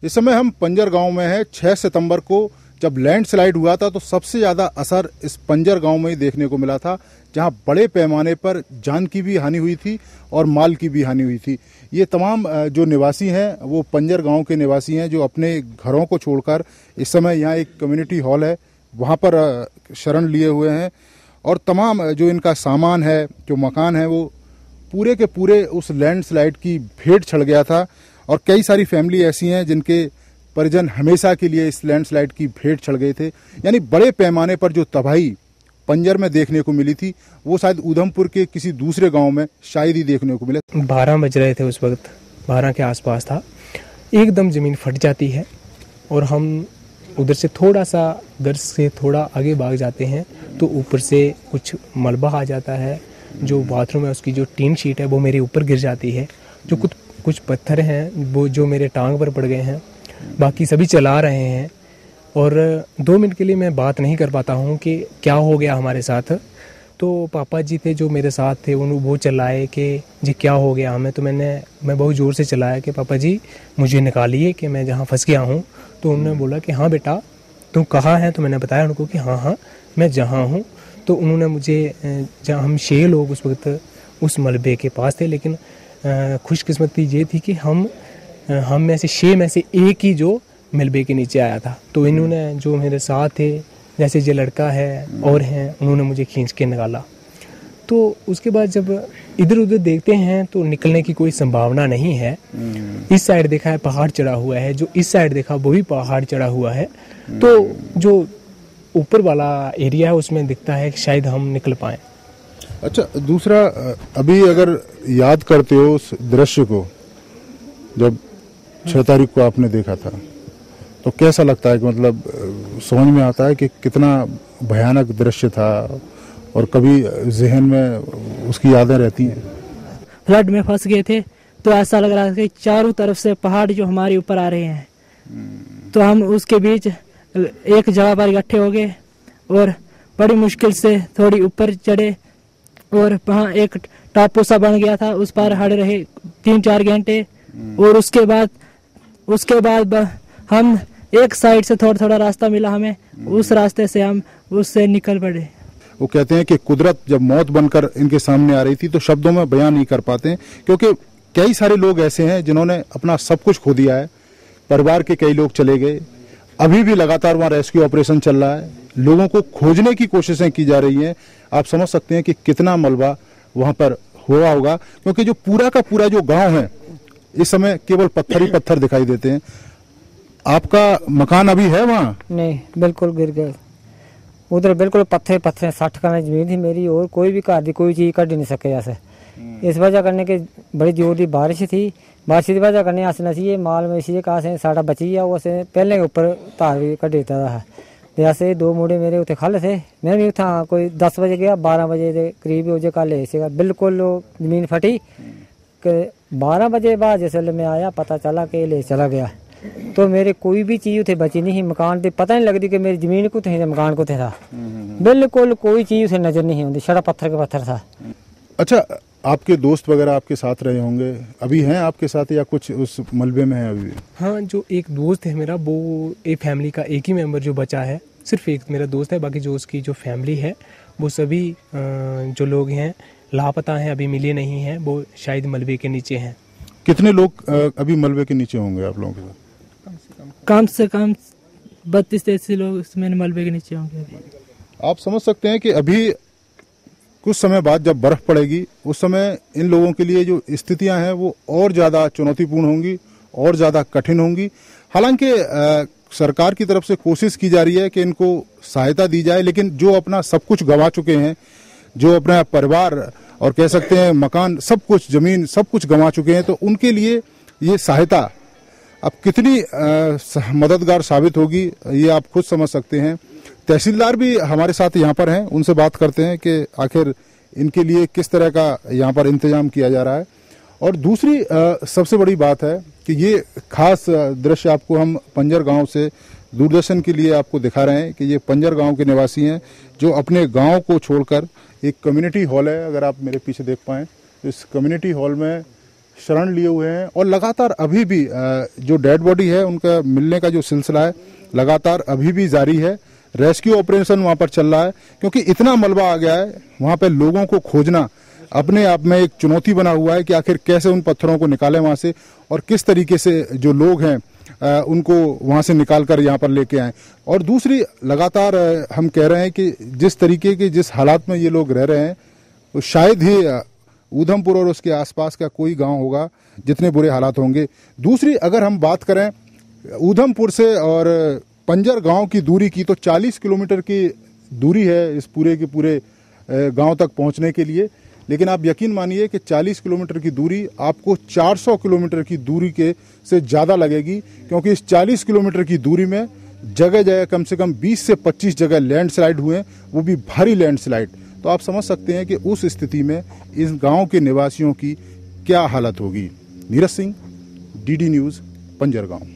इस समय हम पंजर गांव में हैं। 6 सितंबर को जब लैंडस्लाइड हुआ था तो सबसे ज़्यादा असर इस पंजर गांव में ही देखने को मिला था, जहां बड़े पैमाने पर जान की भी हानि हुई थी और माल की भी हानि हुई थी। ये तमाम जो निवासी हैं वो पंजर गांव के निवासी हैं, जो अपने घरों को छोड़कर इस समय यहाँ एक कम्युनिटी हॉल है वहाँ पर शरण लिए हुए हैं। और तमाम जो इनका सामान है, जो मकान है, वो पूरे के पूरे उस लैंडस्लाइड की भेंट चढ़ गया था। और कई सारी फैमिली ऐसी हैं जिनके परिजन हमेशा के लिए इस लैंडस्लाइड की भेंट चढ़ गए थे। यानी बड़े पैमाने पर जो तबाही पंजर में देखने को मिली थी वो शायद उधमपुर के किसी दूसरे गांव में शायद ही देखने को मिले। 12 बज रहे थे उस वक्त, 12 के आसपास था। एकदम ज़मीन फट जाती है और हम उधर से थोड़ा सा घर से थोड़ा आगे भाग जाते हैं तो ऊपर से कुछ मलबा आ जाता है। जो बाथरूम है उसकी जो टीन शीट है वो मेरे ऊपर गिर जाती है। जो कुछ पत्थर हैं वो जो मेरे टांग पर पड़ गए हैं, बाकी सभी चला रहे हैं। और 2 मिनट के लिए मैं बात नहीं कर पाता हूँ कि क्या हो गया हमारे साथ। तो पापा जी थे जो मेरे साथ थे, वो चिल्लाए कि जी क्या हो गया हमें। तो मैं बहुत ज़ोर से चिल्लाया कि पापा जी मुझे निकालिए कि मैं जहाँ फंस गया हूँ। तो उन्होंने बोला कि हाँ बेटा तुम कहाँ हैं। तो मैंने बताया उनको कि हाँ मैं जहाँ हूँ। तो उन्होंने मुझे, जहाँ हम 6 लोग उस वक्त उस मलबे के पास थे, लेकिन खुशकिस्मती ये थी कि हम में से 6 में से एक ही जो मलबे के नीचे आया था। तो इन्होंने जो मेरे साथ थे, जैसे ये लड़का है और हैं, उन्होंने मुझे खींच के निकाला। तो उसके बाद जब इधर उधर देखते हैं तो निकलने की कोई संभावना नहीं है। इस साइड देखा है पहाड़ चढ़ा हुआ है, जो इस साइड देखा वो भी पहाड़ चढ़ा हुआ है। तो जो ऊपर वाला एरिया है उसमें दिखता है कि शायद हम निकल पाएँ। अच्छा, दूसरा, अभी अगर याद करते हो उस दृश्य को, जब 6 तारीख को आपने देखा था, तो कैसा लगता है कि मतलब समझ में आता है कि कितना भयानक दृश्य था और कभी जहन में उसकी यादें रहती हैं। फ्लड में फंस गए थे तो ऐसा लग रहा था कि चारों तरफ से पहाड़ जो हमारे ऊपर आ रहे हैं, तो हम उसके बीच एक जगह पर इकट्ठे हो गए और बड़ी मुश्किल से थोड़ी ऊपर चढ़े। और वहाँ एक टापू सा बन गया था, उस पर खड़े रहे 3-4 घंटे। और उसके बाद हम एक साइड से थोड़ा रास्ता मिला हमें, उस रास्ते से हम उससे निकल पड़े। वो कहते हैं कि कुदरत जब मौत बनकर इनके सामने आ रही थी तो शब्दों में बयान नहीं कर पाते, क्योंकि कई सारे लोग ऐसे हैं जिन्होंने अपना सब कुछ खो दिया है। परिवार के कई लोग चले गए, अभी भी लगातार वहाँ रेस्क्यू ऑपरेशन चल रहा है, लोगों को खोजने की कोशिशें की जा रही हैं। आप समझ सकते हैं कि कितना मलबा वहाँ पर हुआ होगा, क्योंकि जो पूरा का पूरा जो गाँव है इस समय केवल पत्थर ही पत्थर दिखाई देते हैं। आपका मकान अभी है वहाँ? नहीं, बिल्कुल गिर गए उधर, बिल्कुल पत्थर 60 का जमीन थी मेरी, और कोई भी घर की कोई चीज कट नहीं सके ऐसे। इस वजह करने के बड़ी जोर की बारिश थी, बारिश की वजह करने अस नसीए माल मवेशी कहा से साड़ा बची गया। वो असें पहले के ऊपर धार भी कट देता था। तो ऐसे 2 मुंडे मेरे उत्थे खल थे, मैं भी उत्था कोई 10 बजे गया, 12 बजे के करीब हो जगह ले सीगा, बिल्कुल जमीन फटी। 12 बजे बाद जिसले मैं आया पता चला कि ले चला गया। तो मेरे कोई भी चीज उसे बची नहीं, मकान से पता नहीं लगती कि मेरी जमीन को थे मकान को था, बिल्कुल कोई चीज उसे नजर नहीं आती, सारा पत्थर के पत्थर था। अच्छा, आपके दोस्त वगैरह आपके साथ रहे होंगे, अभी हैं आपके साथ या कुछ उस मलबे में है अभी? हाँ, जो एक दोस्त है मेरा, वो एक फैमिली का एक ही मेंबर जो बचा है, सिर्फ एक मेरा दोस्त है। बाकी जो उसकी जो फैमिली है वो सभी जो लोग हैं लापता हैं, अभी मिले नहीं हैं, वो शायद मलबे के नीचे हैं। कितने लोग अभी मलबे के नीचे होंगे आप लोगों के साथ? कम से कम 32-33 लोग इसमें मलबे के नीचे होंगे। आप समझ सकते हैं कि अभी कुछ समय बाद जब बर्फ पड़ेगी उस समय इन लोगों के लिए जो स्थितियां हैं वो और ज़्यादा चुनौतीपूर्ण होंगी, और ज़्यादा कठिन होंगी। हालांकि सरकार की तरफ से कोशिश की जा रही है कि इनको सहायता दी जाए, लेकिन जो अपना सब कुछ गंवा चुके हैं, जो अपना परिवार और कह सकते हैं मकान, सब कुछ, जमीन, सब कुछ गंवा चुके हैं, तो उनके लिए ये सहायता अब कितनी मददगार साबित होगी ये आप खुद समझ सकते हैं। तहसीलदार भी हमारे साथ यहाँ पर हैं, उनसे बात करते हैं कि आखिर इनके लिए किस तरह का यहाँ पर इंतजाम किया जा रहा है। और दूसरी सबसे बड़ी बात है कि ये खास दृश्य आपको हम पंजर गांव से दूरदर्शन के लिए आपको दिखा रहे हैं कि ये पंजर गांव के निवासी हैं जो अपने गांव को छोड़कर, एक कम्युनिटी हॉल है, अगर आप मेरे पीछे देख पाएँ, इस कम्युनिटी हॉल में शरण लिए हुए हैं और लगातार अभी भी जो डेड बॉडी है उनका मिलने का जो सिलसिला है लगातार अभी भी जारी है। रेस्क्यू ऑपरेशन वहां पर चल रहा है क्योंकि इतना मलबा आ गया है, वहां पे लोगों को खोजना अपने आप में एक चुनौती बना हुआ है कि आखिर कैसे उन पत्थरों को निकालें वहां से और किस तरीके से जो लोग हैं उनको वहां से निकाल कर यहाँ पर लेके आए। और दूसरी लगातार हम कह रहे हैं कि जिस तरीके के जिस हालात में ये लोग रह रहे हैं तो शायद ही ऊधमपुर और उसके आसपास का कोई गांव होगा जितने बुरे हालात होंगे। दूसरी अगर हम बात करें ऊधमपुर से और पंजर गांव की दूरी की तो 40 किलोमीटर की दूरी है इस पूरे के पूरे गांव तक पहुंचने के लिए, लेकिन आप यकीन मानिए कि 40 किलोमीटर की दूरी आपको 400 किलोमीटर की दूरी के से ज़्यादा लगेगी क्योंकि इस 40 किलोमीटर की दूरी में जगह जगह कम से कम 20 से 25 जगह लैंडस्लाइड हुए, वो भी भारी लैंडस्लाइड। तो आप समझ सकते हैं कि उस स्थिति में इस गांव के निवासियों की क्या हालत होगी। नीरज सिंह, डीडी न्यूज़, पंजर गांव।